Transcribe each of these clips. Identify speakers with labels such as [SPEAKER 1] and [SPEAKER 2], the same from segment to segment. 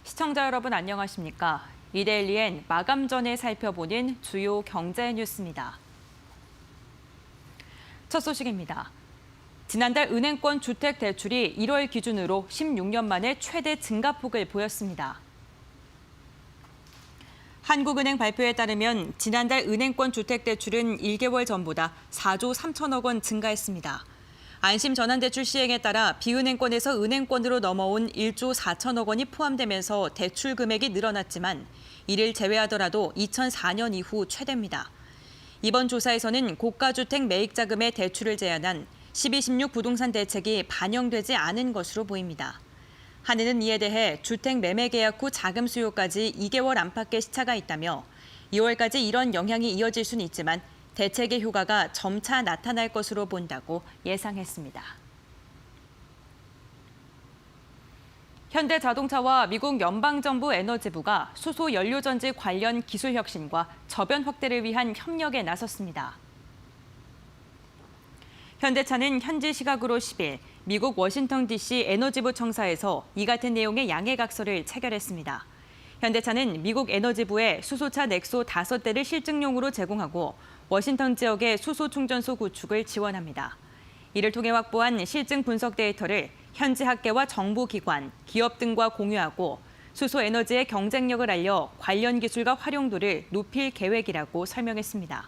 [SPEAKER 1] 시청자 여러분 안녕하십니까? 이데일리엔 마감 전에 살펴보는 주요 경제 뉴스입니다. 첫 소식입니다. 지난달 은행권 주택 대출이 1월 기준으로 16년 만에 최대 증가폭을 보였습니다. 한국은행 발표에 따르면 지난달 은행권 주택 대출은 1개월 전보다 4조 3천억 원 증가했습니다. 안심 전환대출 시행에 따라 비은행권에서 은행권으로 넘어온 1조 4천억 원이 포함되면서 대출 금액이 늘어났지만 이를 제외하더라도 2004년 이후 최대입니다. 이번 조사에서는 고가주택 매입자금의 대출을 제한한 1216 부동산 대책이 반영되지 않은 것으로 보입니다. 한은은 이에 대해 주택 매매 계약 후 자금 수요까지 2개월 안팎의 시차가 있다며 2월까지 이런 영향이 이어질 수는 있지만 대책의 효과가 점차 나타날 것으로 본다고 예상했습니다. 현대자동차와 미국 연방정부 에너지부가 수소 연료전지 관련 기술 혁신과 저변 확대를 위한 협력에 나섰습니다. 현대차는 현지 시각으로 10일 미국 워싱턴 DC 에너지부 청사에서 이 같은 내용의 양해각서를 체결했습니다. 현대차는 미국 에너지부에 수소차 넥소 5대를 실증용으로 제공하고 워싱턴 지역의 수소 충전소 구축을 지원합니다. 이를 통해 확보한 실증 분석 데이터를 현지 학계와 정부 기관, 기업 등과 공유하고 수소 에너지의 경쟁력을 알려 관련 기술과 활용도를 높일 계획이라고 설명했습니다.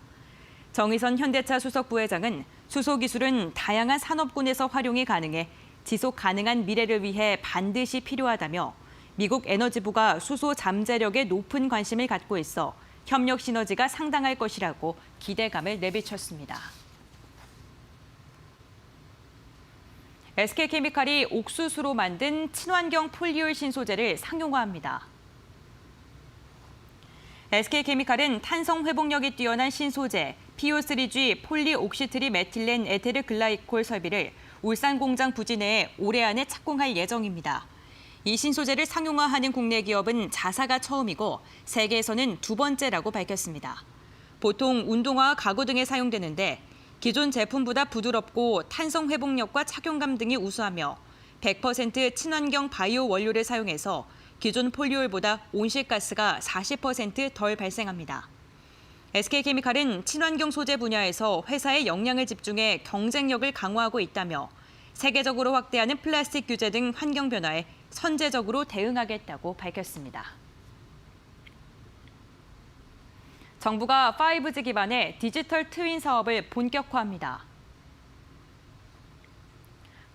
[SPEAKER 1] 정의선 현대차 수석 부회장은 수소 기술은 다양한 산업군에서 활용이 가능해 지속 가능한 미래를 위해 반드시 필요하다며 미국 에너지부가 수소 잠재력에 높은 관심을 갖고 있어 협력 시너지가 상당할 것이라고 기대감을 내비쳤습니다. SK케미칼이 옥수수로 만든 친환경 폴리올 신소재를 상용화합니다. SK케미칼은 탄성 회복력이 뛰어난 신소재 PO3G 폴리옥시트리메틸렌 에테르 글라이콜 설비를 울산 공장 부지 내에 올해 안에 착공할 예정입니다. 이 신소재를 상용화하는 국내 기업은 자사가 처음이고 세계에서는 두 번째라고 밝혔습니다. 보통 운동화와 가구 등에 사용되는데 기존 제품보다 부드럽고 탄성 회복력과 착용감 등이 우수하며 100% 친환경 바이오 원료를 사용해서 기존 폴리올보다 온실가스가 40% 덜 발생합니다. SK케미칼은 친환경 소재 분야에서 회사의 역량을 집중해 경쟁력을 강화하고 있다며 세계적으로 확대하는 플라스틱 규제 등 환경 변화에 선제적으로 대응하겠다고 밝혔습니다. 정부가 5G 기반의 디지털 트윈 사업을 본격화합니다.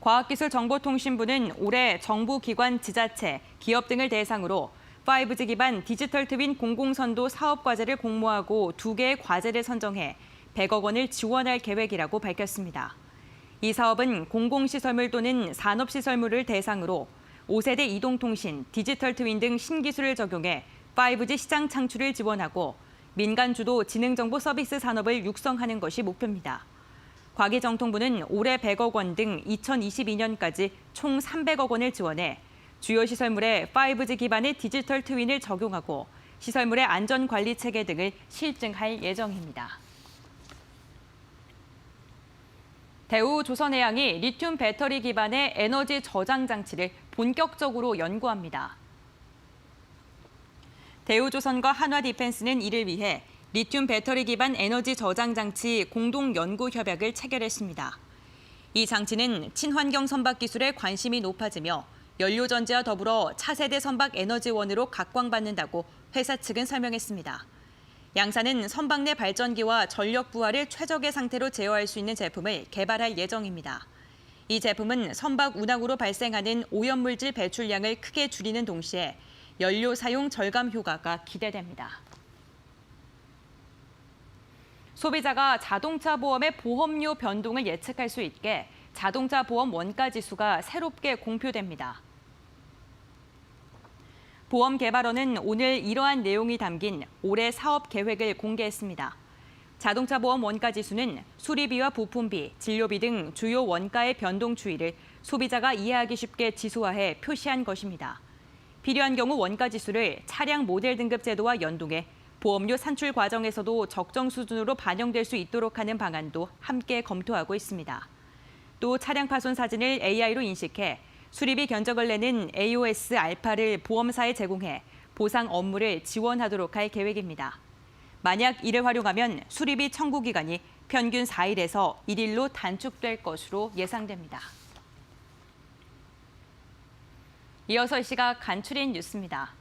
[SPEAKER 1] 과학기술정보통신부는 올해 정부 기관, 지자체, 기업 등을 대상으로 5G 기반 디지털 트윈 공공선도 사업 과제를 공모하고 2개의 과제를 선정해 100억 원을 지원할 계획이라고 밝혔습니다. 이 사업은 공공시설물 또는 산업시설물을 대상으로 5세대 이동통신, 디지털 트윈 등 신기술을 적용해 5G 시장 창출을 지원하고 민간 주도 지능정보 서비스 산업을 육성하는 것이 목표입니다. 과기정통부는 올해 100억 원 등 2022년까지 총 300억 원을 지원해 주요 시설물에 5G 기반의 디지털 트윈을 적용하고 시설물의 안전관리 체계 등을 실증할 예정입니다. 대우조선해양이 리튬 배터리 기반의 에너지 저장 장치를 본격적으로 연구합니다. 대우조선과 한화디펜스는 이를 위해 리튬 배터리 기반 에너지 저장 장치 공동 연구 협약을 체결했습니다. 이 장치는 친환경 선박 기술에 관심이 높아지며 연료전지와 더불어 차세대 선박 에너지원으로 각광받는다고 회사 측은 설명했습니다. 양사는 선박 내 발전기와 전력 부하를 최적의 상태로 제어할 수 있는 제품을 개발할 예정입니다. 이 제품은 선박 운항으로 발생하는 오염물질 배출량을 크게 줄이는 동시에 연료 사용 절감 효과가 기대됩니다. 소비자가 자동차 보험의 보험료 변동을 예측할 수 있게 자동차 보험 원가 지수가 새롭게 공표됩니다. 보험개발원은 오늘 이러한 내용이 담긴 올해 사업 계획을 공개했습니다. 자동차 보험 원가 지수는 수리비와 부품비, 진료비 등 주요 원가의 변동 추이를 소비자가 이해하기 쉽게 지수화해 표시한 것입니다. 필요한 경우 원가 지수를 차량 모델 등급 제도와 연동해 보험료 산출 과정에서도 적정 수준으로 반영될 수 있도록 하는 방안도 함께 검토하고 있습니다. 또 차량 파손 사진을 AI로 인식해 수리비 견적을 내는 AOS 알파를 보험사에 제공해 보상 업무를 지원하도록 할 계획입니다. 만약 이를 활용하면 수리비 청구 기간이 평균 4일에서 1일로 단축될 것으로 예상됩니다. 이어서 이 시각 간추린 뉴스입니다.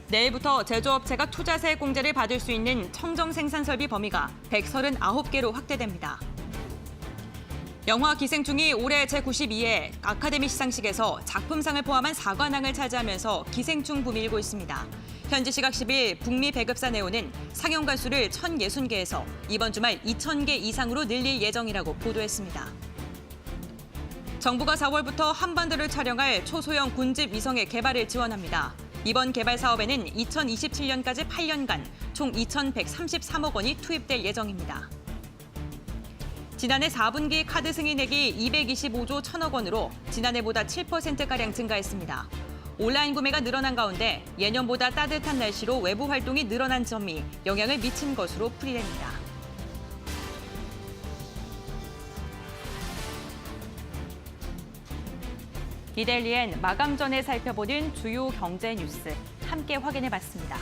[SPEAKER 1] 내일부터 제조업체가 투자세 공제를 받을 수 있는 청정 생산 설비 범위가 139개로 확대됩니다. 영화 기생충이 올해 제92회 아카데미 시상식에서 작품상을 포함한 4관왕을 차지하면서 기생충 붐이 일고 있습니다. 현지 시각 10일 북미 배급사 네오는 상영 관수를 1,060개에서 이번 주말 2,000개 이상으로 늘릴 예정이라고 보도했습니다. 정부가 4월부터 한반도를 촬영할 초소형 군집 위성의 개발을 지원합니다. 이번 개발 사업에는 2027년까지 8년간 총 2,133억 원이 투입될 예정입니다. 지난해 4분기 카드 승인액이 225조 1천억 원으로 지난해보다 7%가량 증가했습니다. 온라인 구매가 늘어난 가운데 예년보다 따뜻한 날씨로 외부 활동이 늘어난 점이 영향을 미친 것으로 풀이됩니다. 이데일리엔 마감 전에 살펴보는 주요 경제 뉴스 함께 확인해봤습니다.